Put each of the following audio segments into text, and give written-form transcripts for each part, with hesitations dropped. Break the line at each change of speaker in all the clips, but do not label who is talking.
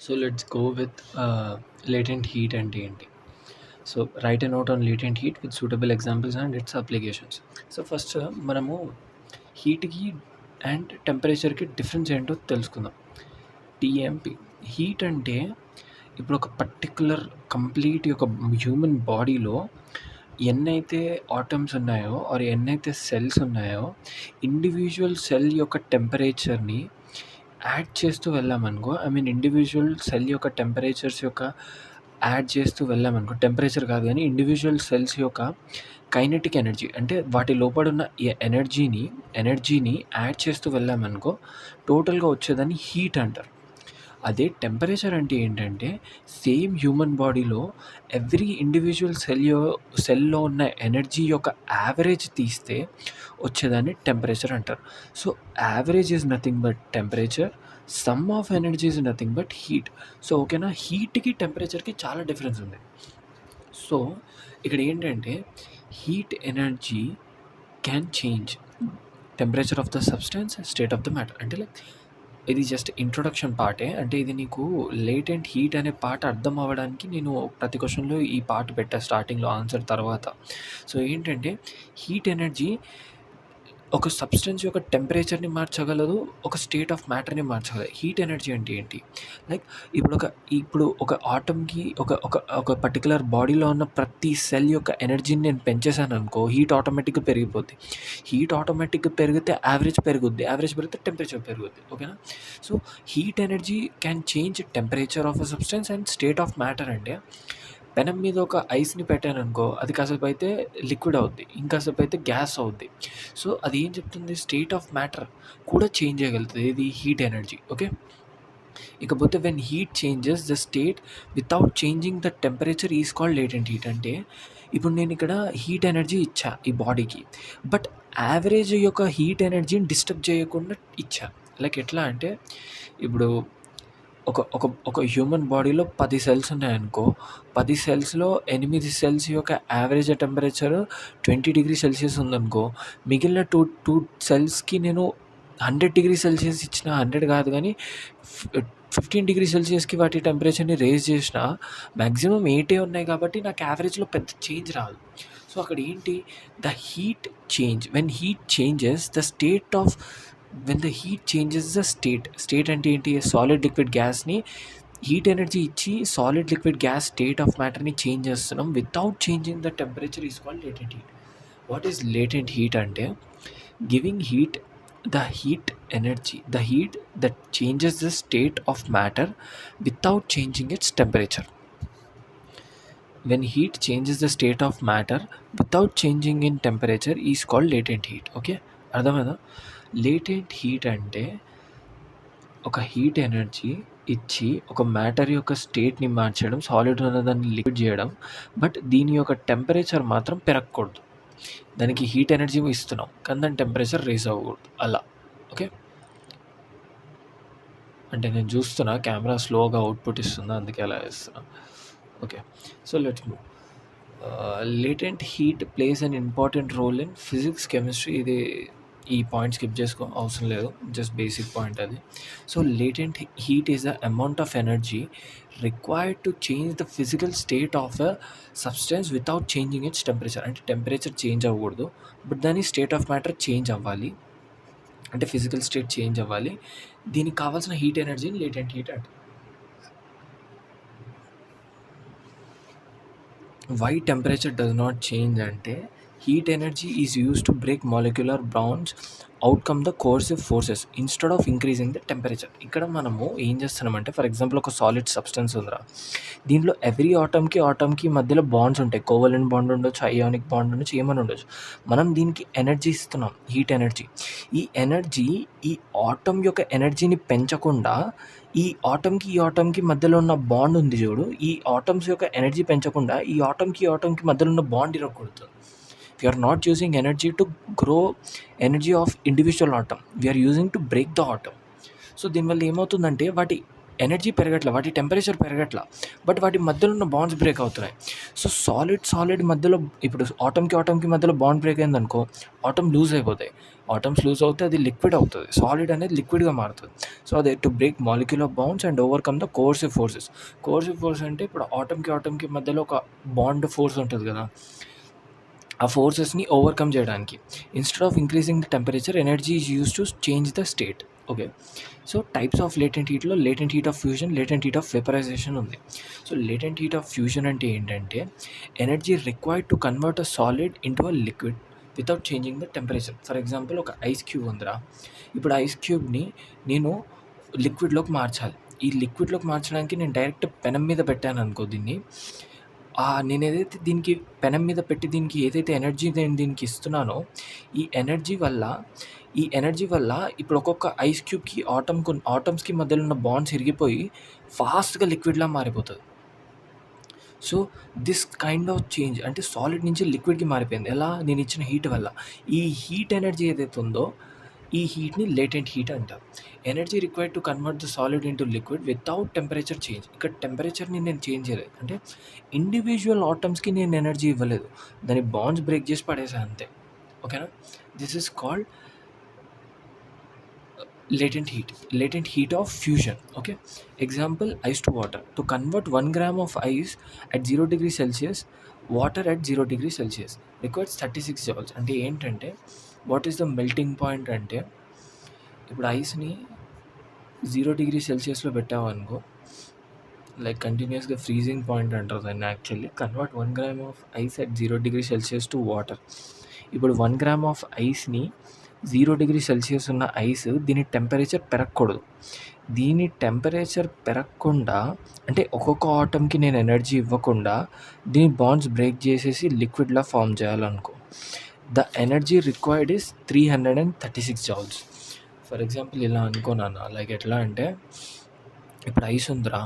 So let's go with latent heat and TNT. So write a note on latent heat with suitable examples and its applications. So first మనము హీట్కి and టెంపరేచర్కి difference ఏంటో తెలుసుకుందాం. TMP heat అంటే ఇప్పుడు ఒక particular complete ఒక human బాడీలో ఎన్నైతే atoms ఉన్నాయో ఆర్ ఎన్నైతే సెల్స్ ఉన్నాయో ఇండివిజువల్ సెల్ యొక్క టెంపరేచర్ని యాడ్ చేస్తూ వెళ్ళామనుకో, ఐ మీన్ ఇండివిజువల్ సెల్ యొక్క టెంపరేచర్స్ యొక్క యాడ్ చేస్తూ వెళ్ళామనుకో, టెంపరేచర్ కాదు కానీ ఇండివిజువల్ సెల్స్ యొక్క కైనెటిక్ ఎనర్జీ అంటే వాటి లోపడున్న ఎనర్జీని యాడ్ చేస్తూ వెళ్ళామనుకో టోటల్గా వచ్చేదాన్ని హీట్ అంటారు. అదే టెంపరేచర్ అంటే ఏంటంటే సేమ్ హ్యూమన్ బాడీలో ఎవ్రీ ఇండివిజువల్ సెల్లో ఉన్న ఎనర్జీ యొక్క యావరేజ్ తీస్తే వచ్చేదాన్ని టెంపరేచర్ అంటారు. So average is nothing but temperature, some of energy is nothing but heat. So ఓకేనా, హీట్కి టెంపరేచర్కి చాలా డిఫరెన్స్ ఉంది. సో ఇక్కడ ఏంటంటే heat energy can change temperature of the substance, state of the matter. అంటే లైక్ ఇది జస్ట్ ఇంట్రొడక్షన్ పార్టే. అంటే ఇది నీకు లేటెంట్ హీట్ అనే పార్ట్ అర్థం అవ్వడానికి నేను ప్రతి క్వశ్చన్లో ఈ పార్ట్ పెట్టా స్టార్టింగ్లో ఆన్సర్ తర్వాత. సో ఏంటంటే హీట్ ఎనర్జీ ఒక సబ్స్టెన్స్ యొక్క టెంపరేచర్ని మార్చగలదు, ఒక స్టేట్ ఆఫ్ మ్యాటర్ని మార్చగలదు. హీట్ ఎనర్జీ అంటే ఏంటి, లైక్ ఇప్పుడు ఒక ఆటమ్కి ఒక ఒక ఒక పర్టికులర్ బాడీలో ఉన్న ప్రతి సెల్ యొక్క ఎనర్జీని నేను పెంచేసాను అనుకో, హీట్ ఆటోమేటిక్గా పెరిగిపోద్ది. హీట్ ఆటోమేటిక్గా పెరిగితే యావరేజ్ పెరుగుద్ది, యావరేజ్ పెరిగితే టెంపరేచర్ పెరుగుద్ది. ఓకేనా. So heat energy can change temperature of a substance and state of matter. అంటే పెనం మీద ఒక ఐస్ని పెట్టాననుకో, అది కాసేపు అయితే లిక్విడ్ అవుద్ది, ఇంకాసేపు అయితే గ్యాస్ అవుద్ది. సో అది ఏం చెప్తుంది, స్టేట్ ఆఫ్ మ్యాటర్ కూడా చేంజ్ చేయగలుగుతుంది, ఇది హీట్ ఎనర్జీ. ఓకే. ఇకపోతే when heat changes the state without changing the temperature is called latent heat. అంటే ఇప్పుడు నేను ఇక్కడ హీట్ ఎనర్జీ ఇచ్చా ఈ బాడీకి, బట్ యావరేజ్ యొక్క హీట్ ఎనర్జీని డిస్టర్బ్ చేయకుండా ఇచ్చా. లైక్ ఎట్లా అంటే ఇప్పుడు ఒక ఒక ఒక హ్యూమన్ బాడీలో 10 సెల్స్ ఉన్నాయనుకో, 10 సెల్స్లో 8 సెల్స్ యొక్క యావరేజ్ టెంపరేచర్ 20 డిగ్రీ సెల్సియస్ ఉందనుకో, మిగిలిన టూ సెల్స్కి నేను 100 డిగ్రీ సెల్సియస్ ఇచ్చిన, 100 కాదు కానీ 15 డిగ్రీ సెల్సియస్కి వాటి టెంపరేచర్ని రేజ్ చేసిన మ్యాక్సిమం 8 ఉన్నాయి కాబట్టి నాకు యావరేజ్లో పెద్ద చేంజ్ రాదు. సో అక్కడ ఏంటి, the heat change when heat changes the state of when the heat changes the state అంటే ఏంటి, సాలిడ్ లిక్విడ్ గ్యాస్ని హీట్ ఎనర్జీ ఇచ్చి solid liquid gas state of మ్యాటర్ని చేంజ్ చేస్తున్నాం without changing the temperature is called latent heat. What is latent heat అంటే giving heat the heat that changes the state of matter without changing its temperature. When heat changes the state of matter without changing in temperature is called latent heat. Okay, అర్థమైందా. Latent heat అంటే ఒక heat energy ఇచ్చి ఒక matter యొక్క స్టేట్ని మార్చడం, solid ఉన్నదాన్ని liquid చేయడం, but దీని యొక్క టెంపరేచర్ మాత్రం పెరగకూడదు. దానికి హీట్ ఎనర్జీ ఇస్తున్నాం కానీ దాని టెంపరేచర్ రేస్ అవ్వకూడదు అలా. ఓకే, అంటే నేను చూస్తున్నా కెమెరా స్లోగా అవుట్పుట్ ఇస్తుందా, అందుకే అలా ఇస్తున్నా. Okay, so let's move. Latent heat plays an important role in physics, chemistry. ఇది ఈ పాయింట్ స్కిప్ చేసుకో అవసరం లేదు, జస్ట్ బేసిక్ పాయింట్ అది. So latent heat is the amount of energy required to change the physical state of a substance without changing its temperature. అంటే temperature change అవ్వకూడదు, but దాని state of matter change అవ్వాలి, అంటే physical state change అవ్వాలి. దీనికి కావాల్సిన heat ఎనర్జీని latent heat అంటే. Why temperature does not change అంటే heat energy is used to break molecular bonds overcome the coercive forces instead of increasing the temperature. ఇక్కడ మనము ఏం చేస్తున్నామంటే, ఫర్ ఎగ్జాంపుల్ ఒక సాలిడ్ సబ్స్టెన్స్ ఉందిరా, దీంట్లో ఎవ్రీ ఆటమ్కి మధ్యలో బాండ్స్ ఉంటాయి. కోవలెంట్ బాండ్ ఉండొచ్చు, అయానిక్ బాండ్ ఉండొచ్చు, ఏమైనా ఉండొచ్చు. మనం దీనికి ఎనర్జీ ఇస్తున్నాం, హీట్ ఎనర్జీ. ఈ ఎనర్జీ ఈ ఆటమ్ యొక్క ఎనర్జీని పెంచకుండా ఈ ఆటమ్కి మధ్యలో ఉన్న బాండ్ ఉంది చూడు, ఈ ఆటమ్స్ యొక్క ఎనర్జీ పెంచకుండా ఈ ఆటమ్కి మధ్యలో ఉన్న bond ఇరగకూడదు. We are not using energy to grow energy of individual atom, we are using to break the atom. So దీనివల్ల ఏమవుతుందంటే వాటి ఎనర్జీ పెరగట్ల, వాటి టెంపరేచర్ పెరగట్ల, బట్ వాటి మధ్యలో ఉన్న బాండ్స్ బ్రేక్ అవుతున్నాయి. సో సాలిడ్ మధ్యలో ఇప్పుడు ఆటమ్‌కి మధ్యలో బాండ్ బ్రేక్ అయిందనుకో, ఆటమ్ లూజ్ అయిపోతాయి. ఆటమ్స్ లూజ్ అవుతే అది లిక్విడ్ అవుతది. సాలిడ్ అనేది లిక్విడ్‌గా మారుతది. సో అదే to break molecular bonds and overcome the coercive forces. Coercive force అంటే ఇప్పుడు ఆటమ్‌కి మధ్యలో ఒక బాండ్ ఫోర్స్ ఉంటది కదా! ఆ ఫోర్సెస్‌ని ఓవర్‌కమ్ చేయడానికి. Instead of increasing the temperature, energy is used to change the state. Okay. So types of latent హీట్‌లో latent heat of fusion, latent heat of vaporization ఉంది. So latent heat of fusion అంటే ఏంటంటే, energy required to convert a solid into a liquid without changing the temperature. For example ఒక ice cube ఉందిరా. ఇప్పుడు ice క్యూబ్‌ని నేను లిక్విడ్‌లోకి మార్చాలి. ఈ లిక్విడ్‌లోకి మార్చడానికి నేను డైరెక్ట్ పెనం మీద పెట్టాననుకో దీన్ని, నేనేదైతే దీనికి పెనం మీద పెట్టి దీనికి ఏదైతే ఎనర్జీ నేను దీనికి ఇస్తున్నానో, ఈ ఎనర్జీ వల్ల ఇప్పుడు ఒక్కొక్క ఐస్ క్యూబ్‌కి ఆటమ్స్‌కి మధ్యలో ఉన్న బాండ్స్ ఇరిగిపోయి ఫాస్ట్‌గా లిక్విడ్‌లా మారిపోతది. So this kind of change అంటే సాలిడ్ నుంచి లిక్విడ్‌కి మారిపోయింది. ఎలా? నేనిచ్చిన హీట్ వల్ల. ఈ హీట్ ఎనర్జీ ఏదైతే ఉందో, ఈ హీట్‌ని లేటెంట్ హీట్ అంటారు. Energy required to convert the solid into liquid without temperature change. ఇక్కడ టెంపరేచర్‌ని నేను చేంజ్ చేయలేదు. అంటే ఇండివిడ్యువల్ ఆటమ్స్‌కి నేను ఎనర్జీ ఇవ్వలేదు. దాని బాండ్స్ బ్రేక్ చేసి పడేసా అంతే. ఓకేనా? This is called latent heat of fusion. Okay, example, ice to water. To convert 1 gram of ice at 0 degrees Celsius, water at 0 degrees Celsius requires 36 joules. అంటే ఏంటంటే, what is the melting point అంటే, ఇప్పుడు ఐస్‌ని 0 degree సెల్సియస్‌లో పెట్టామనుకో, like కంటిన్యూస్‌గా freezing point అంటారు దాన్ని actually. Convert 1 gram of ice at 0 degree Celsius to water. ఇప్పుడు 1 gram of ఐస్‌ని 0 degree Celsius ఉన్న ice, దీని టెంపరేచర్ పెరగకూడదు. దీని టెంపరేచర్ పెరగకుండా అంటే ఒక్కొక్క ఆటమ్‌కి నేను ఎనర్జీ ఇవ్వకుండా దీని బాండ్స్ బ్రేక్ చేసేసి లిక్విడ్‌లా ఫార్మ్ చేయాలనుకో, the energy required is 336 joules. For example ఇలా అనుకో నాన్న, లైక్ ఎట్లా అంటే, ఇప్పుడు ఐస్ ఉందిరా,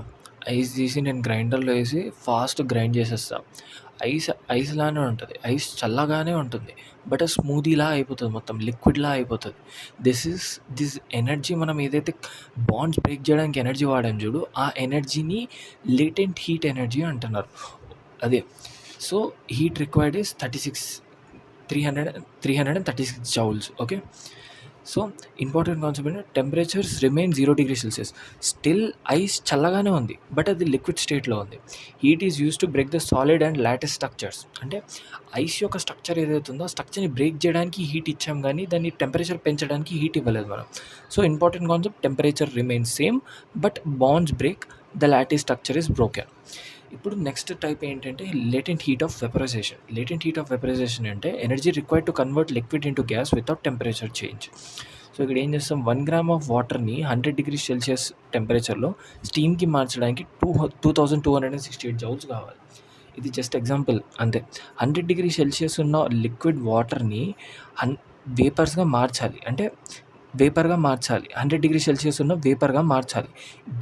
ఐస్ తీసి నేను గ్రైండర్‌లో వేసి ఫాస్ట్ గ్రైండ్ చేసేస్తా. ఐస్ లానే ఉంటది. ఐస్ చల్లగానే ఉంటుంది. బట్ స్మూదీలా అయిపోతది, మొత్తం లిక్విడ్‌లా అయిపోతది. దిస్ ఎనర్జీ మనం ఏదైతే బాండ్స్ బ్రేక్ చేయడానికి ఎనర్జీ వాడాం చూడు, ఆ ఎనర్జీని లేటెంట్ హీట్ ఎనర్జీ అంటున్నారు. అదే. So heat required is 336 joules. Okay. So important concept ఏంటంటే, temperatures remain 0 degree Celsius. Still ice చల్లగానే ఉంది, బట్ అది లిక్విడ్ స్టేట్‌లో ఉంది. Heat is used to break the solid and lattice structures. అంటే ఐస్ యొక్క స్ట్రక్చర్ ఏదైతే ఉందో, ఆ స్ట్రక్చర్‌ని బ్రేక్ చేయడానికి హీట్ ఇచ్చాం గానీ, దాన్ని టెంపరేచర్ పెంచడానికి హీట్ ఇవ్వలేదు మనం. So important concept, temperature remains same, but bonds break, the lattice structure is broken. ఇప్పుడు నెక్స్ట్ టైప్ ఏంటంటే latent heat of vaporization. Latent heat of vaporization అంటే energy required to convert liquid into gas without temperature change. So ఇక్కడ ఏం చేస్తాం, 1 gram of వాటర్‌ని 100 degree Celsius టెంపరేచర్‌లో స్టీమ్‌కి మార్చడానికి 2268 joules కావాలి. ఇది జస్ట్ ఎగ్జాంపుల్ అంతే. 100 డిగ్రీ సెల్సియస్ ఉన్న లిక్విడ్ వాటర్‌ని హన్ వేపర్స్‌గా మార్చాలి. అంటే వేపర్‌గా మార్చాలి. 100 డిగ్రీ సెల్సియస్ ఉన్న వేపర్‌గా మార్చాలి.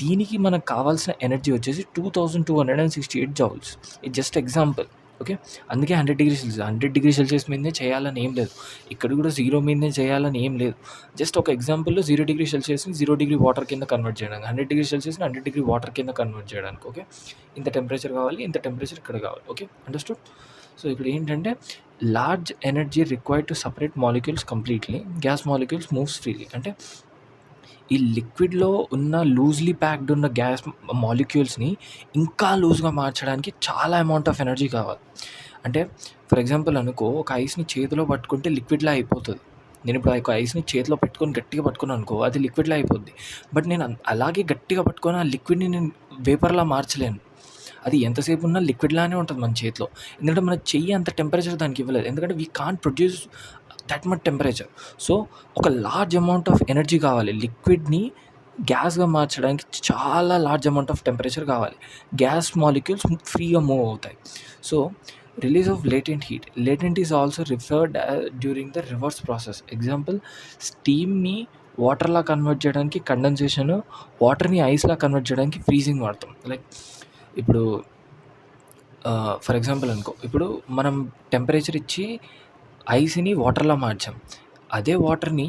దీనికి మనకు కావాల్సిన ఎనర్జీ వచ్చేసి 2268 జౌల్స్. ఇది జస్ట్ ఎగ్జాంపుల్. ఓకే. అందుకే 100 డిగ్రీ సెల్సియస్ మీదనే చేయాలని ఏం లేదు. ఇక్కడ కూడా 0 మీదనే చేయాలని ఏం లేదు. జస్ట్ ఒక ఎగ్జాంపుల్‌లో 0 డిగ్రీ సెల్సియస్‌ని 0 డిగ్రీ వాటర్ కింద కన్వర్ట్ చేయడానికి, 100 డిగ్రీ సెల్సియస్‌ని 100 డిగ్రీ వాటర్ కింద కన్వర్ట్ చేయడానికి. ఓకే. ఇంత టెంపరేచర్ కావాలి, ఇంత టెంపరేచర్ ఇక్కడ కావాలి. ఓకే. అండర్‌స్టూడ్? సో ఇక్కడ ఏంటంటే, large energy required to separate molecules completely. Gas molecules moves freely. అంటే ఈ లిక్విడ్‌లో ఉన్న లూజ్‌లీ ప్యాక్డ్ ఉన్న గ్యాస్ మాలిక్యూల్స్‌ని ఇంకా లూజ్‌గా మార్చడానికి చాలా అమౌంట్ ఆఫ్ ఎనర్జీ కావాలి. అంటే ఫర్ ఎగ్జాంపుల్ అనుకో, ఒక ఐస్‌ని చేతిలో పట్టుకుంటే లిక్విడ్‌లా అయిపోతది. నేను ఇప్పుడు ఒక ఐస్‌ని చేతిలో పెట్టుకొని గట్టిగా పట్టుకున్నాను అనుకో, అది లిక్విడ్‌లా అయిపోద్ది. బట్ నేను అలాగే గట్టిగా పట్టుకొని ఆ లిక్విడ్‌ని నేను వేపర్‌లా మార్చలేను. అది ఎంతసేపు ఉన్నా లిక్విడ్‌లానే ఉంటది మన చేతిలో. ఎందుకంటే మన చెయ్యి అంత టెంపరేచర్ దానికి ఇవ్వలేదు. ఎందుకంటే we can't produce that much temperature. So ఒక లార్జ్ అమౌంట్ ఆఫ్ ఎనర్జీ కావాలి. లిక్విడ్‌ని గ్యాస్‌గా మార్చడానికి చాలా లార్జ్ అమౌంట్ ఆఫ్ టెంపరేచర్ కావాలి. గ్యాస్ మాలిక్యూల్స్ ఫ్రీగా మూవ్ అవుతాయి. So release of latent heat. Latent is also referred during the reverse process. Example, స్టీమ్‌ని వాటర్‌లా కన్వర్ట్ చేయడానికి కండెన్సేషన్, వాటర్‌ని ఐస్‌లా కన్వర్ట్ చేయడానికి ఫ్రీజింగ్ వాడతాం. లైక్ ఇప్పుడు ఫర్ ఎగ్జాంపుల్ అనుకో, ఇప్పుడు మనం టెంపరేచర్ ఇచ్చి ఐస్‌ని వాటర్‌లా మార్చాం. అదే వాటర్‌ని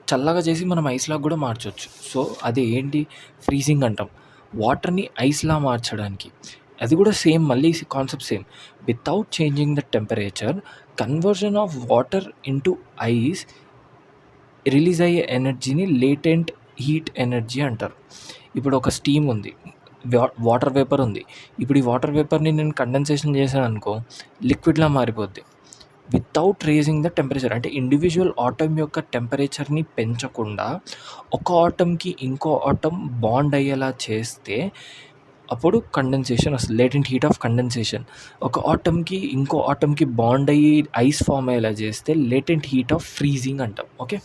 చల్లగా చేసి మనం ఐస్‌లాగా గూడా మార్చొచ్చు. సో, అది ఏంటి ఫ్రీజింగ్ అంటాం. వాటర్‌ని ఐస్‌లా మార్చడానికి. అది గూడా సేమ్ మళ్ళీ concept same. Without changing the temperature conversion of water into ice release అయ్యే ఎనర్జీని లేటెంట్ హీట్ ఎనర్జీ అంటారు. ఇప్పుడు ఒక స్టీమ్ ఉంది. వాటర్ వేపర్ ఉంది. ఇప్పుడు ఈ వాటర్ వేపర్‌ని నేను కండెన్సేషన్ చేశాననుకో లిక్విడ్‌లా మారిపోద్ది. వితౌట్ రేజింగ్ ద టెంపరేచర్ అంటే ఇండివిడ్యువల్ ఆటమ్ యొక్క టెంపరేచర్‌ని పెంచకుండా ఒక ఆటమ్‌కి ఇంకో ఆటమ్ బాండ్ అయ్యేలా చేస్తే అప్పుడు కండెన్సేషన్ వస్తది. Latent heat of condensation. ఒక ఆటమ్‌కి ఇంకో ఆటమ్‌కి బాండ్ అయ్యి ఐస్ ఫార్మ్ అయ్యేలా చేస్తే లేటెంట్ హీట్ ఆఫ్ ఫ్రీజింగ్ అంటాం. ఓకే.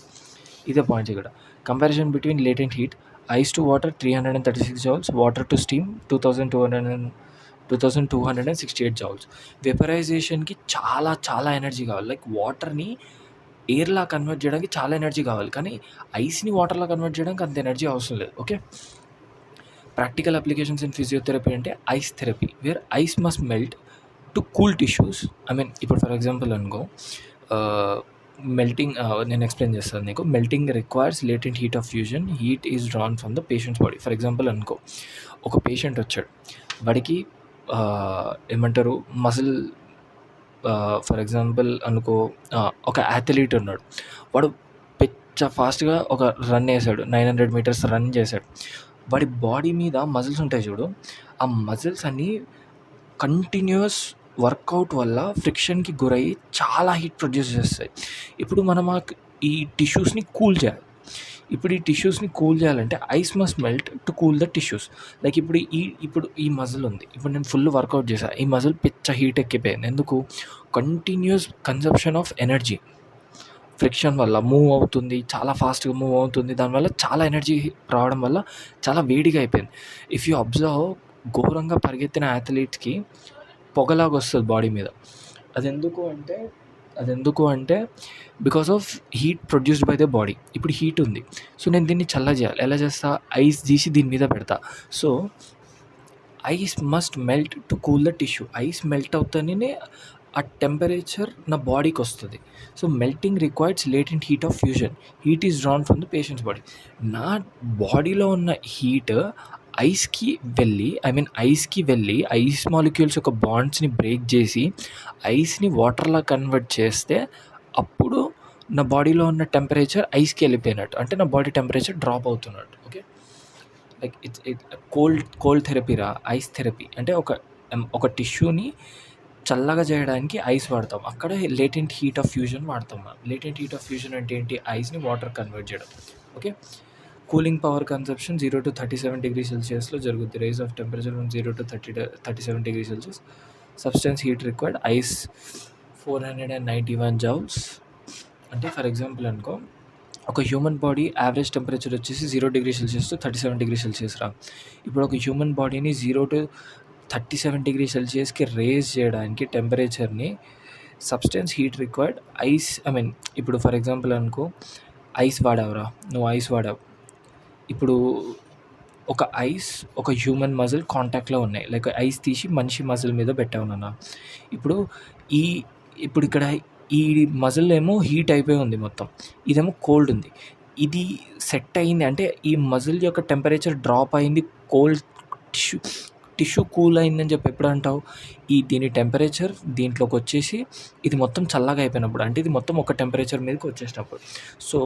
ఇదే పాయింట్స్ ఇక్కడ. Comparison between latent heat ice to water 336 joules, water to steam 2268 joules. వేపరైజేషన్‌కి చాలా ఎనర్జీ కావాలి. లైక్ వాటర్‌ని ఎయిర్‌లా కన్వర్ట్ చేయడానికి చాలా ఎనర్జీ కావాలి. కానీ ఐస్‌ని వాటర్‌లా కన్వర్ట్ చేయడానికి అంత ఎనర్జీ అవసరం లేదు. Okay. Practical applications in physiotherapy అంటే ice therapy where ice must melt to cool tissues. I mean ఇప్పుడు ఫర్ ఎగ్జాంపుల్ అనుకో మెల్టింగ్ నేను ఎక్స్ప్లెయిన్ చేస్తాను నీకు. Melting requires latent heat of fusion. Heat is drawn from the patient's body. For example అనుకో ఒక patient వచ్చాడు. వాడికి ఏమంటారు మజిల్ ఫర్ ఎగ్జాంపుల్ అనుకో ఒక అథ్లీట్ ఉన్నాడు. వాడు ఫాస్ట్గా ఒక రన్ వేసాడు. 900 మీటర్స్ రన్ చేశాడు. వాడి బాడీ మీద మజిల్స్ ఉంటాయి చూడు. ఆ మజిల్స్ అన్నీ కంటిన్యూస్ వర్కౌట్ వల్ల ఫ్రిక్షన్‌కి గురయ్యి చాలా హీట్ ప్రొడ్యూస్ చేస్తాయి. ఇప్పుడు మనం ఈ టిష్యూస్‌ని కూల్ చేయాలి. ఇప్పుడు ఈ టిష్యూస్‌ని కూల్ చేయాలంటే ice must melt to cool the tissues. Like ఇప్పుడు ఈ మజిల్ ఉంది. ఇప్పుడు నేను ఫుల్ వర్కౌట్ చేశా. ఈ మజిల్ పిచ్చ హీట్ ఎక్కిపోయింది. ఎందుకు? Continuous consumption of energy. Friction వల్ల మూవ్ అవుతుంది. చాలా ఫాస్ట్‌గా మూవ్ అవుతుంది. దానివల్ల చాలా ఎనర్జీ రావడం వల్ల చాలా వేడిగా అయిపోయింది. ఇఫ్ యూ అబ్జర్వ్ ఘోరంగా పరిగెత్తిన అథ్లీట్స్‌కి పొగలాగా వస్తది బాడీ మీద. అదెందుకు అంటే because of heat produced by the body. ఇప్పుడు హీట్ ఉంది. సో, నేను దీన్ని చల్లగా చేయాలి. ఎలా చేస్తా? ఐస్ తీసి దీని మీద పెడతా. So, ice must melt to cool the tissue. Ice melt అవుతేనే ఆ టెంపరేచర్ నా బాడీకి వస్తుంది. So, melting requires latent heat of fusion. Heat is drawn from the patient's body. నా బాడీలో ఉన్న హీట్ ఐస్‌కి వెళ్ళి ఐస్ మాలిక్యూల్స్ యొక్క బాండ్స్‌ని బ్రేక్ చేసి ఐస్‌ని వాటర్‌లా కన్వర్ట్ చేస్తే అప్పుడు నా బాడీలో ఉన్న టెంపరేచర్ ఐస్‌కి వెళ్ళిపోయినట్టు. అంటే నా బాడీ టెంపరేచర్ డ్రాప్ అవుతున్నట్టు. ఓకే. లైక్ ఇట్స్ కోల్డ్ థెరపీరా ఐస్ థెరపీ. అంటే ఒక టిష్యూని చల్లగా చేయడానికి ఐస్ వాడతాం. అక్కడ లేటెంట్ హీట్ ఆఫ్ ఫ్యూజన్ వాడతాం మనం. లేటెంట్ హీట్ ఆఫ్ ఫ్యూజన్ అంటే ఏంటి? ఐస్‌ని వాటర్ కన్వర్ట్ చేయడం. Okay. Cooling power consumption 0-37 degree సెల్సియస్‌లో జరుగుద్ది. Rise of temperature from 0-37 degree Celsius. Substance heat required ice 491 joules. అంటే ఫర్ ఎగ్జాంపుల్ అనుకో ఒక హ్యూమన్ బాడీ యావరేజ్ టెంపరేచర్ వచ్చేసి 0 degree Celsius to 37 degree Celsius రా. ఇప్పుడు ఒక హ్యూమన్ బాడీని 0-37 డిగ్రీ సెల్సియస్‌కి రేజ్ చేయడానికి టెంపరేచర్‌ని సబ్స్టెన్స్ హీట్ రిక్వైర్డ్ ఐస్ ఇప్పుడు ఫర్ ఎగ్జాంపుల్ అనుకో ఐస్ వాడావురా. నువ్వు ఐస్ వాడావు. ఇప్పుడు ఒక హ్యూమన్ మజిల్ కాంటాక్ట్‌లో ఉన్నాయి. లైక్ ఐస్ తీసి మనిషి మజిల్ మీద పెట్టావు నాన్న. ఇప్పుడు ఇక్కడ ఈ మజిల్ ఏమో హీట్ అయిపోయి ఉంది మొత్తం. ఇదేమో కోల్డ్ ఉంది. ఇది సెట్ అయింది అంటే ఈ మజిల్ యొక్క టెంపరేచర్ డ్రాప్ అయింది. కోల్డ్ టిష్యూ కూల్ అయిందని చెప్పి ఎప్పుడు అంటావు? దీని టెంపరేచర్ దీంట్లోకి వచ్చేసి ఇది మొత్తం చల్లగా అయిపోయినప్పుడు. అంటే ఇది మొత్తం ఒక టెంపరేచర్ మీదకి వచ్చేసినప్పుడు. సో,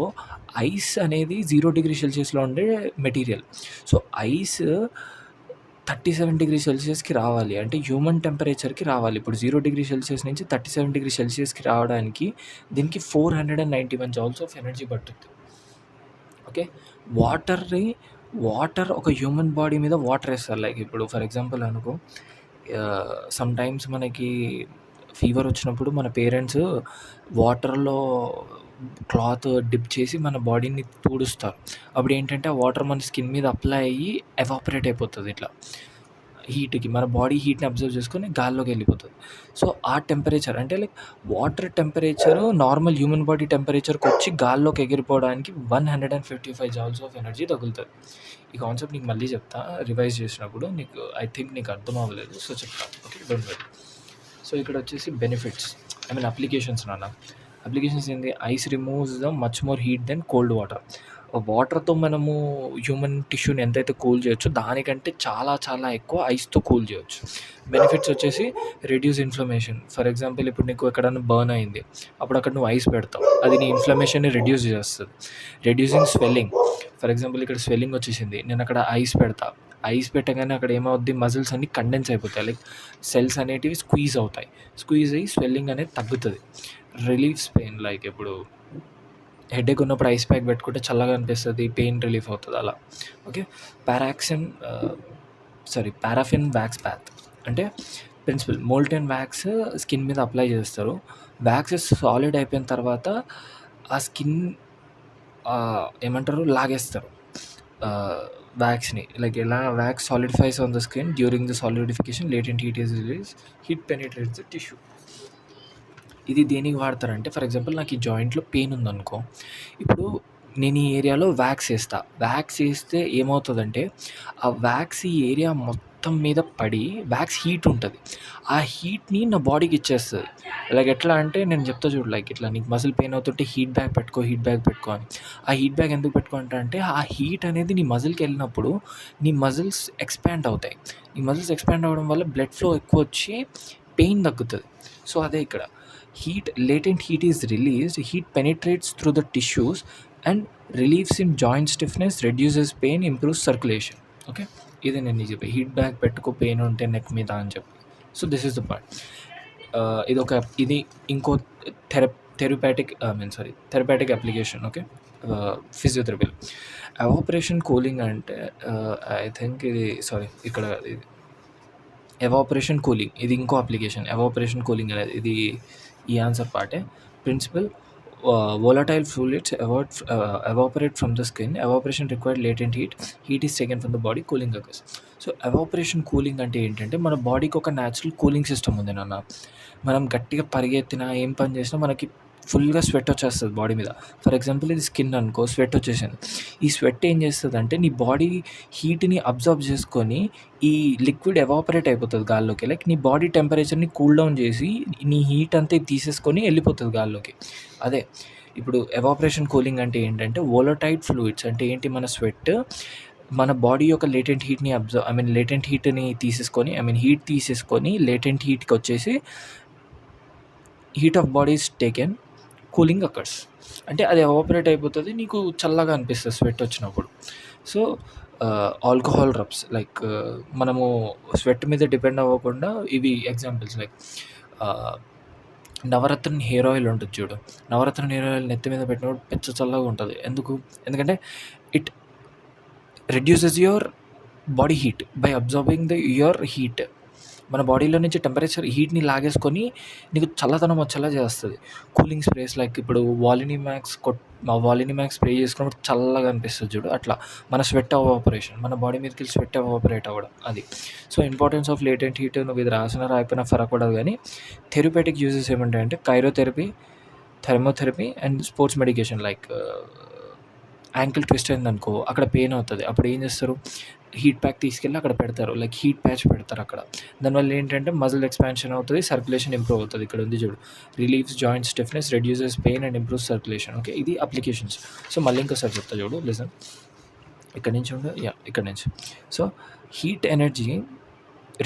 ఐస్ అనేది 0 డిగ్రీ సెల్సియస్‌లో ఉండే మెటీరియల్. సో, ఐస్ 37 డిగ్రీ సెల్సియస్‌కి రావాలి. అంటే హ్యూమన్ టెంపరేచర్‌కి రావాలి. ఇప్పుడు 0 డిగ్రీ సెల్సియస్ నుంచి 37 డిగ్రీ సెల్సియస్‌కి రావడానికి దీనికి 491 జౌల్స్ ఆఫ్ ఎనర్జీ పట్టుద్ది. ఓకే. వాటర్ ఒక హ్యూమన్ బాడీ మీద వాటర్ వేస్తారు. లైక్ ఇప్పుడు ఫర్ ఎగ్జాంపుల్ అనుకో సమ్‌టైమ్స్ మనకి ఫీవర్ వచ్చినప్పుడు మన పేరెంట్స్ వాటర్‌లో క్లాత్ డిప్ చేసి మన బాడీని తుడుస్తారు. అప్పుడు ఏంటంటే ఆ వాటర్ మన స్కిన్ మీద అప్లై అయ్యి ఎవాపరేట్ అయిపోతది ఇట్లా. హీట్‌కి మన బాడీ హీట్‌ని అబ్జర్వ్ చేసుకొని గాల్లోకి వెళ్ళిపోతది. సో, ఆ టెంపరేచర్ అంటే like water temperature normal human body టెంపరేచర్‌కి వచ్చి గాల్లోకి ఎగిరిపోవడానికి 155 జౌల్స్ ఆఫ్ ఎనర్జీ తగులుతది. ఈ కాన్సెప్ట్ నీకు మళ్ళీ చెప్తా రివైజ్ చేసినప్పుడు. ఐ థింక్ నీకు అర్థం అవ్వలేదు. సో, చెప్తా. ఓకే. Don't worry. సో, ఇక్కడ వచ్చేసి బెనిఫిట్స్ అప్లికేషన్స్ నాన్న. అప్లికేషన్స్ ఏంది? Ice removes the much more heat than cold water. వాటర్‌తో మనము హ్యూమన్ టిష్యూని ఎంతైతే కూల్ చేయొచ్చో దానికంటే చాలా చాలా ఎక్కువ ఐస్‌తో కూల్ చేయొచ్చు. బెనిఫిట్స్ వచ్చేసి రెడ్యూస్ ఇన్‌ఫ్లమేషన్. ఫర్ ఎగ్జాంపుల్ ఇప్పుడు నీకు ఎక్కడన్నా బర్న్ అయింది. అప్పుడు అక్కడ నువ్వు ఐస్ పెడతావు. అది నీ ఇన్‌ఫ్లమేషన్‌ని రెడ్యూస్ చేస్తది. Reducing swelling. ఫర్ ఎగ్జాంపుల్ ఇక్కడ స్వెల్లింగ్ వచ్చేసింది. నేను అక్కడ ఐస్ పెడతా. ఐస్ పెట్టగానే అక్కడ ఏమవుద్ది? మజిల్స్ అన్నీ కండెన్స్ అయిపోతాయి. లైక్ సెల్స్ అనేటివి స్క్వీజ్ అవుతాయి. స్క్వీజ్ అయ్యి స్వెల్లింగ్ అనేది తగ్గుతది. Reliefs pain. లైక్ ఇప్పుడు హెడేక్ ఉన్నప్పుడు ఐస్ ప్యాక్ పెట్టుకుంటే చల్లగా అనిపిస్తది. పెయిన్ రిలీఫ్ అవుతది అలా. ఓకే. పారాఫిన్ వ్యాక్స్ బాత్ అంటే ప్రిన్సిపల్ మోల్టెన్ వ్యాక్స్ స్కిన్ మీద అప్లై చేస్తారు. వ్యాక్స్ సాలిడ్ అయిపోయిన తర్వాత ఆ స్కిన్ ఏమంటారు? లాగేస్తారు వ్యాక్స్‌ని. లైక్ ఎలా wax solidifies on the skin during the solidification latent heat is released. Heat penetrates the tissue. ఇది దేనికి వాడతారంటే ఫర్ ఎగ్జాంపుల్ నాకు ఈ జాయింట్లో పెయిన్ ఉందనుకో, ఇప్పుడు నేను ఈ ఏరియాలో వ్యాక్స్ ఏస్తా. వ్యాక్స్ ఏస్తే ఏమవుతదంటే ఆ వ్యాక్స్ ఈ ఏరియా మొత్తం మీద పడి వ్యాక్స్ హీట్ ఉంటది. ఆ హీట్‌ని నా బాడీకి ఇచ్చేస్తది. లైక్ ఎట్లా అంటే నేను చెప్తా చూడు, లైక్ ఇట్లా నీకు మజిల్ పెయిన్ అవుతుంటే హీట్ బ్యాగ్ పెట్టుకో అని. ఆ హీట్ బ్యాగ్ ఎందుకు పెట్టుకుంటా అంటే ఆ హీట్ అనేది నీ మజిల్‌కి వెళ్ళినప్పుడు నీ మజిల్స్ ఎక్స్పాండ్ అవుతాయి. నీ మజిల్స్ ఎక్స్పాండ్ అవ్వడం వల్ల బ్లడ్ ఫ్లో ఎక్కువ వచ్చి పెయిన్ తగ్గుతది. సో అదే ఇక్కడ. Latent heat is released. Heat penetrates through the tissues and relieves in joint stiffness, reduces pain, improves circulation. Okay. ఇది నేను నీకు చెప్పే హీట్ బ్యాగ్ పెట్టుకో పెయిన్ ఉంటే నెక్ మీద అని చెప్పి. So this is the point. ఇది ఇంకో థెరపాటిక్ అప్లికేషన్. ఓకే. ఫిజియోథెరపీలో ఎవాపరేషన్ కూలింగ్ అంటే ఐ థింక్ ఇక్కడ ఇది ఎవాపరేషన్ కూలింగ్. ఇది ఇంకో అప్లికేషన్. ఎవాపరేషన్ కూలింగ్ అనేది ఇది ఈ ఆన్సర్ పార్టే. Principle volatile fluids evaporate from the skin. Evaporation required latent heat. Heat is taken from the body. Cooling occurs. So evaporation cooling అంటే ఏంటంటే మన బాడీకి ఒక న్యాచురల్ కూలింగ్ సిస్టమ్ ఉంది నాన్న. మనం గట్టిగా పరిగెత్తినా ఏం పని చేసినా మనకి ఫుల్గా స్వెట్ వచ్చేస్తుంది బాడీ మీద. ఫర్ ఎగ్జాంపుల్ ఇది స్కిన్ అనుకో, స్వెట్ వచ్చేసింది. ఈ స్వెట్ ఏం చేస్తుందంటే నీ బాడీ హీట్ని అబ్జర్వ్ చేసుకొని ఈ లిక్విడ్ ఎవాపరేట్ అయిపోతుంది గాల్లోకి. లైక్ నీ బాడీ టెంపరేచర్ని కూల్ డౌన్ చేసి నీ హీట్ అంతా తీసేసుకొని వెళ్ళిపోతుంది గాల్లోకి. అదే ఇప్పుడు ఎవాపరేషన్ కూలింగ్ అంటే ఏంటంటే వోలటైల్ ఫ్లూయిడ్స్ అంటే ఏంటి? మన స్వెట్ మన బాడీ యొక్క లేటెంట్ హీట్ని లేటెంట్ హీట్ని తీసేసుకొని హీట్ తీసేసుకొని లేటెంట్ హీట్కి వచ్చేసి heat of body is taken, cooling occurs. అంటే అది ఎవాపరేట్ అయిపోతుంది, నీకు చల్లగా అనిపిస్తుంది స్వెట్ వచ్చినప్పుడు. సో ఆల్కహాల్ రబ్స్, లైక్ మనము స్వెట్ మీద డిపెండ్ అవ్వకుండా ఇవి ఎగ్జాంపుల్స్. లైక్ నవరత్న హెయిర్ ఆయిల్ ఉంటుంది చూడు. నవరత్న హెయిర్ ఆయిల్ నెత్తి మీద పెట్టినప్పుడు పెచ్చ చల్లగా ఉంటుంది. ఎందుకంటే it reduces your body heat by absorbing your heat. మన బాడీలో నుంచి టెంపరేచర్ హీట్ని లాగేసుకొని నీకు చల్లదనం వచ్చేలా చేస్తుంది. కూలింగ్ స్ప్రేస్ లైక్ ఇప్పుడు వాలినిమాక్స్ స్ప్రే చేసుకున్నప్పుడు చల్లగా అనిపిస్తుంది చూడు, అట్లా మన స్వెట్ ఎవాపరేషన్, మన బాడీ మీదకి వెళ్ళి స్వెట్ ఎవాపరేట్ అవ్వడం అది. So importance of latent heat నువ్వు ఇది రాసినా రాకపోయినా ఫరక్ పడదు. కానీ థెరపేటిక్ యూజెస్ ఏమంటాయంటే cryotherapy, thermotherapy and sports medication. Like ankle twist అయిందనుకో, అక్కడ పెయిన్ అవుతుంది. అప్పుడు ఏం చేస్తారు? హీట్ ప్యాక్ తీసుకెళ్ళి అక్కడ పెడతారు, లైక్ హీట్ ప్యాచ్ పెడతారు అక్కడ. దానివల్ల ఏంటంటే మజిల్ ఎక్స్పాన్షన్ అవుతుంది, సర్క్యులేషన్ ఇంప్రూవ్ అవుతుంది. ఇక్కడ ఉంది చూడు, relieves joint stiffness, reduces pain and improves circulation. Okay, ఇది అప్లికేషన్స్. సో మళ్ళీ ఇంకోసారి చెప్తా చూడు, లిసన్. ఇక్కడ నుంచి. So heat energy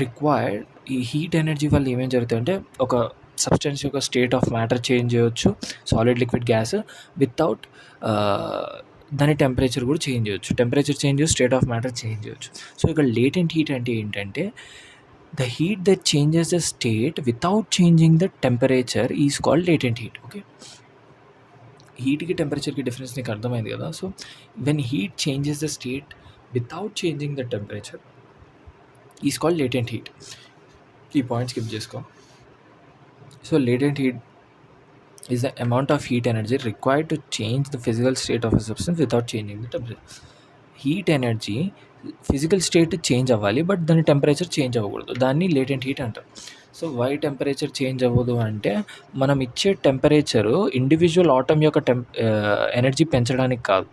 required. ఈ హీట్ ఎనర్జీ వల్ల ఏమేం జరుగుతాయంటే ఒక సబ్స్టెన్స్ యొక్క స్టేట్ ఆఫ్ మ్యాటర్ చేంజ్ చేయవచ్చు, సాలిడ్ లిక్విడ్ గ్యాస్, వితౌట్ దాని టెంపరేచర్ కూడా చేంజ్ చేయొచ్చు. టెంపరేచర్ చేంజ్ చేయొచ్చు, స్టేట్ ఆఫ్ మ్యాటర్ చేంజ్ చేయొచ్చు. సో ఇక్కడ లేటెంట్ హీట్ అంటే ఏంటంటే the heat that changes the state without changing the temperature is called latent heat. Okay, హీట్కి టెంపరేచర్కి డిఫరెన్స్ నీకు అర్థమైంది కదా. So when heat changes the state without changing the temperature is called latent heat. ఈ point skip చేసుకో. So latent heat is the amount of heat energy required to change the physical state of a substance without changing the temperature. Heat energy physical state change అవ్వాలి, but దాని temperature change అవ్వకూడదు. దాన్ని latent heat అంటారు. So why temperature change అవ్వదు అంటే మనం ఇచ్చే temperature individual atom యొక్క ఎనర్జీ పెంచడానికి కాదు.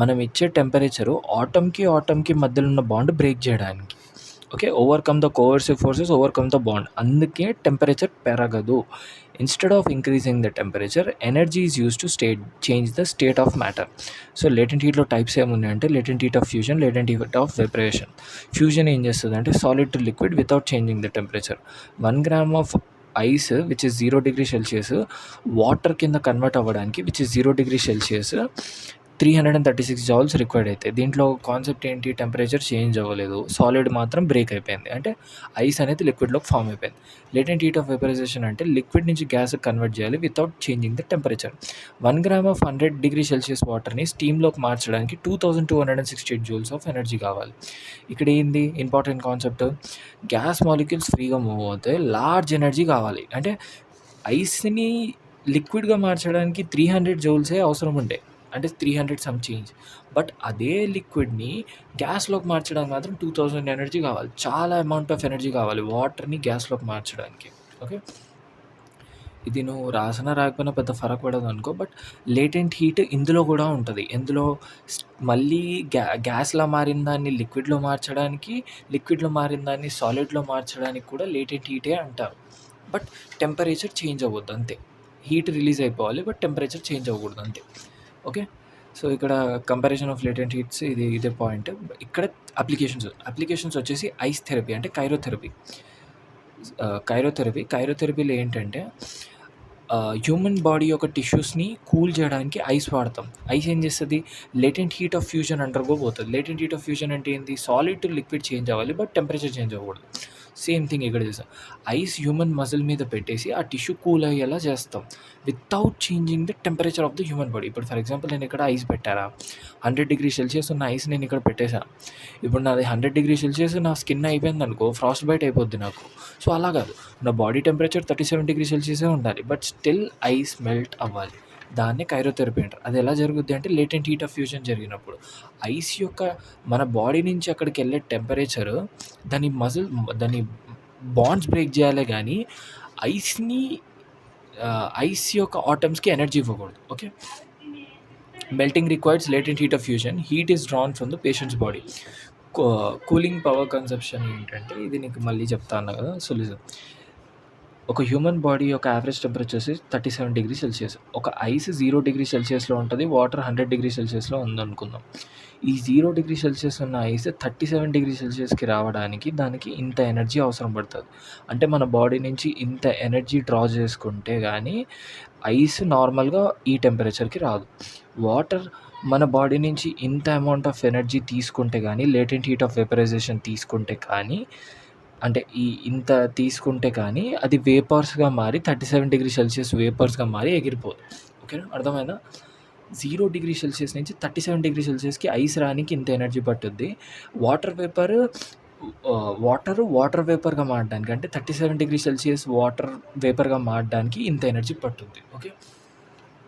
మనం ఇచ్చే టెంపరేచరు ఆటమ్కి మధ్యలో ఉన్న బాండ్ బ్రేక్ చేయడానికి. Okay, overcome the coercive forces, overcome the bond. అందుకే టెంపరేచర్ పెరగదు. Instead of increasing the temperature, energy is used to change the state of matter. So latent హీట్‌లో types ఏమున్నాయంటే latent heat of fusion, latent heat of vaporation. Fusion ఏం చేస్తదంటే solid to liquid without changing the temperature. 1 gram of ice which is 0 degree Celsius water కింద convert అవ్వడానికి which is 0 degree Celsius 336 joules required అవుతాయి. దీంట్లో concept ఏంటి, temperature change అవ్వలేదు, solid మాత్రం break అయిపోయింది, అంటే ఐస్ అనేది లిక్విడ్లోకి ఫామ్ అయిపోయింది. లేటెంట్ హీట్ ఆఫ్ వెపరైజేషన్ అంటే లిక్విడ్ నుంచి గ్యాస్ కన్వర్ట్ చేయాలి without changing the temperature. 1 gram of 100 degree Celsius వాటర్ని స్టీమ్లోకి మార్చడానికి 2268 జూల్స్ ఆఫ్ ఎనర్జీ కావాలి. ఇక్కడ ఏంది ఇంపార్టెంట్ కాన్సెప్ట్, గ్యాస్ మాలిక్యూల్స్ ఫ్రీగా మూవ్ అవుతాయి, లార్జ్ ఎనర్జీ కావాలి. అంటే ఐస్ని లిక్విడ్గా మార్చడానికి 300 జౌల్సే అవసరం ఉండే, అంటే 300 సమ్ చేంజ్. బట్ అదే లిక్విడ్ని గ్యాస్లోకి మార్చడానికి మాత్రం 2000 ఎనర్జీ కావాలి. చాలా అమౌంట్ ఆఫ్ ఎనర్జీ కావాలి వాటర్ని గ్యాస్లోకి మార్చడానికి. ఓకే, ఇది నువ్వు రాసినా రాకపోయినా పెద్ద ఫరక్ పడదు అనుకో. బట్ లేటెంట్ హీట్ ఇందులో కూడా ఉంటుంది. ఇందులో మళ్ళీ గ్యాస్లో మారిన దాన్ని లిక్విడ్లో మార్చడానికి, లిక్విడ్లో మారిన దాన్ని సాలిడ్లో మార్చడానికి కూడా లేటెంట్ హీటే అంటారు. బట్ టెంపరేచర్ చేంజ్ అవ్వద్దు అంతే. హీట్ రిలీజ్ అయిపోవాలి బట్ టెంపరేచర్ చేంజ్ అవ్వకూడదు అంతే. ఓకే, సో ఇక్కడ కంపారిజన్ ఆఫ్ లేటెంట్ హీట్స్ ఇదే పాయింట్. ఇక్కడ అప్లికేషన్స్ వచ్చేసి ఐస్ థెరపీ అంటే కైరోథెరపీలో ఏంటంటే హ్యూమన్ బాడీ యొక్క టిష్యూస్ని కూల్ చేయడానికి ఐస్ వాడతాం. ఐస్ ఏం చేస్తుంది, లేటెంట్ హీట్ ఆఫ్ ఫ్యూజన్ అండర్గోపోతుంది. లేటెంట్ హీట్ ఆఫ్ ఫ్యూజన్ అంటే ఏంటి, సాలిడ్ టు లిక్విడ్ చేంజ్ అవ్వాలి బట్ టెంపరేచర్ చేంజ్ అవ్వకూడదు. సేమ్ థింగ్ ఇక్కడ చేస్తాం, ఐస్ హ్యూమన్ మజిల్ మీద పెట్టేసి ఆ టిష్యూ కూల్ అయ్యేలా చేస్తాం without changing the temperature of the human body. ఇప్పుడు ఫర్ ఎగ్జాంపుల్ నేను ఇక్కడ ఐస్ పెట్టారా, 100 డిగ్రీ సెల్సియస్ ఉన్న ఐస్ నేను ఇక్కడ పెట్టేశాను. ఇప్పుడు నాది 100 డిగ్రీ సెల్సియస్, నా స్కిన్ అయిపోయింది అనుకో, ఫ్రాస్ట్ బైట్ అయిపోద్ది నాకు. సో అలా కాదు, నా బాడీ టెంపరేచర్ 37 డిగ్రీ సెల్సియసే ఉండాలి బట్ స్టిల్ ఐస్ మెల్ట్ అవ్వాలి. దాన్ని కైరోథెరపీ అంటారు. అది ఎలా జరుగుద్ది అంటే లేటెంట్ హీట్ ఆఫ్ ఫ్యూజన్ జరిగినప్పుడు ఐస్ యొక్క మన బాడీ నుంచి అక్కడికి వెళ్ళే టెంపరేచర్ దాని బాండ్స్ బ్రేక్ చేయాలి కానీ ఐస్ యొక్క ఆటమ్స్కి ఎనర్జీ ఇవ్వకూడదు. Okay, melting requires latent heat of fusion. Heat is drawn from the patient's body. Cooling power conception ఏంటంటే ఇది నీకు మళ్ళీ చెప్తా అన్నా కదా. సో లిజన్, ఒక హ్యూమన్ బాడీ యొక్క యావరేజ్ టెంపరేచర్ వచ్చేసి 37 డిగ్రీ సెల్సియస్. ఒక ఐస్ 0 డిగ్రీ సెల్సియస్లో ఉంటుంది, వాటర్ 100 డిగ్రీ సెల్సియస్లో ఉందనుకుందాం. ఈ 0 డిగ్రీ సెల్సియస్ ఉన్న ఐస్ 37 డిగ్రీ సెల్సియస్కి రావడానికి దానికి ఇంత ఎనర్జీ అవసరం పడుతుంది. అంటే మన బాడీ నుంచి ఇంత ఎనర్జీ డ్రా చేసుకుంటే కానీ ఐస్ నార్మల్గా ఈ టెంపరేచర్కి రాదు. వాటర్ మన బాడీ నుంచి ఇంత అమౌంట్ ఆఫ్ ఎనర్జీ తీసుకుంటే కానీ, లేటెంట్ హీట్ ఆఫ్ వేపరైజేషన్ తీసుకుంటే కానీ, అంటే ఇంత తీసుకుంటే కానీ అది వేపర్స్గా మారి 37 డిగ్రీ సెల్సియస్ వేపర్స్గా మారి ఎగిరిపోదు. ఓకేనా, అర్థమైందా? 0 డిగ్రీ సెల్సియస్ నుంచి 37 డిగ్రీ సెల్సియస్కి ఐస్ రానికి ఇంత ఎనర్జీ పట్టుద్ది. వాటర్ వేపర్గా మారడానికి, అంటే 37 డిగ్రీ సెల్సియస్ వాటర్ వేపర్గా మారడానికి ఇంత ఎనర్జీ పట్టుద్ది. ఓకే,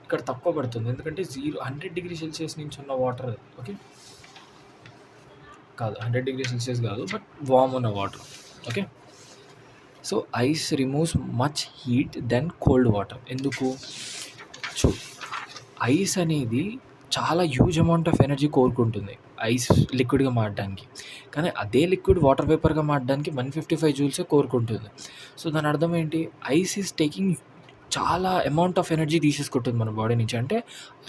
ఇక్కడ తక్కువ పడుతుంది ఎందుకంటే 100 డిగ్రీ సెల్సియస్ నుంచి ఉన్న వాటర్, ఓకే కాదు 100 డిగ్రీ సెల్సియస్ కాదు బట్ వార్మ్ ఉన్న water. Okay, so ice removes much heat than cold water. ఎందుకు? సో ఐస్ అనేది చాలా హ్యూజ్ అమౌంట్ ఆఫ్ ఎనర్జీ కోరుకుంటుంది ఐస్ లిక్విడ్గా మారడానికి, కానీ అదే లిక్విడ్ వాటర్ వేపర్గా మారడానికి 155 జూల్సే కోరుకుంటుంది. సో దాని అర్థం ఏంటి, ఐస్ ఈజ్ టేకింగ్ చాలా అమౌంట్ ఆఫ్ ఎనర్జీ తీసేసుకుంటుంది మన బాడీ నుంచి. అంటే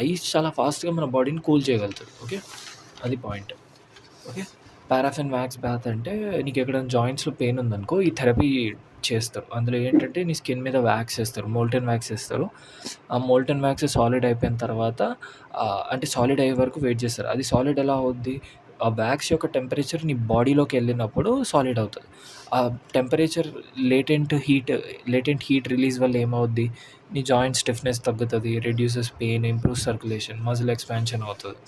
ఐస్ చాలా ఫాస్ట్గా మన బాడీని కూల్ చేయగలుగుతుంది. ఓకే, అది point. Okay, paraffin wax bath అంటే నీకు ఎక్కడైనా జాయింట్స్లో పెయిన్ ఉందనుకో ఈ థెరపీ చేస్తారు. అందులో ఏంటంటే నీ స్కిన్ మీద వ్యాక్స్ వేస్తారు, మోల్టెన్ వ్యాక్స్ వేస్తారు. ఆ మోల్టెన్ వ్యాక్స్ సాలిడ్ అయిపోయిన తర్వాత అంటే సాలిడ్ అయ్యే వరకు వెయిట్ చేస్తారు. అది సాలిడ్ ఎలా అవుద్ది, ఆ వ్యాక్స్ యొక్క టెంపరేచర్ నీ బాడీలోకి వెళ్ళినప్పుడు సాలిడ్ అవుతుంది. ఆ టెంపరేచర్ లేటెంట్ హీట్ రిలీజ్ వల్ల ఏమవుద్ది, నీ జాయింట్ స్టిఫ్నెస్ తగ్గుతుంది, reduces pain, improve circulation, muscle expansion అవుతుంది.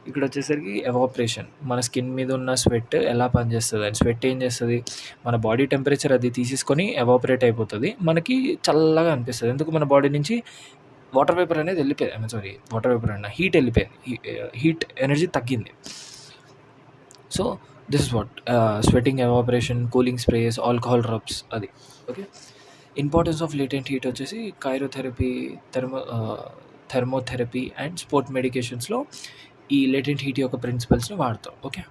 ఇక్కడ వచ్చేసరికి ఎవాపరేషన్, మన స్కిన్ మీద ఉన్న స్వెట్ ఎలా పనిచేస్తుంది అని, స్వెట్ ఏం చేస్తుంది, మన బాడీ టెంపరేచర్ అది తీసేసుకొని ఎవాపరేట్ అయిపోతుంది, మనకి చల్లగా అనిపిస్తుంది. ఎందుకు, మన బాడీ నుంచి వాటర్ వేపర్ అనేది వెళ్ళిపోయింది, వాటర్ వేపర్ అన్న హీట్ వెళ్ళిపోయింది, హీట్ ఎనర్జీ తగ్గింది. So this is what sweating, evaporation, cooling sprays, alcohol rubs, అది. Okay, importance of latent heat వచ్చేసి కైరోథెరపీ, థెర్మోథెరపీ అండ్ స్పోర్ట్ మెడికేషన్స్లో ఈ లేటెంట్ హీట్ యొక్క ప్రిన్సిపల్స్ని వాడతాం. ఓకే.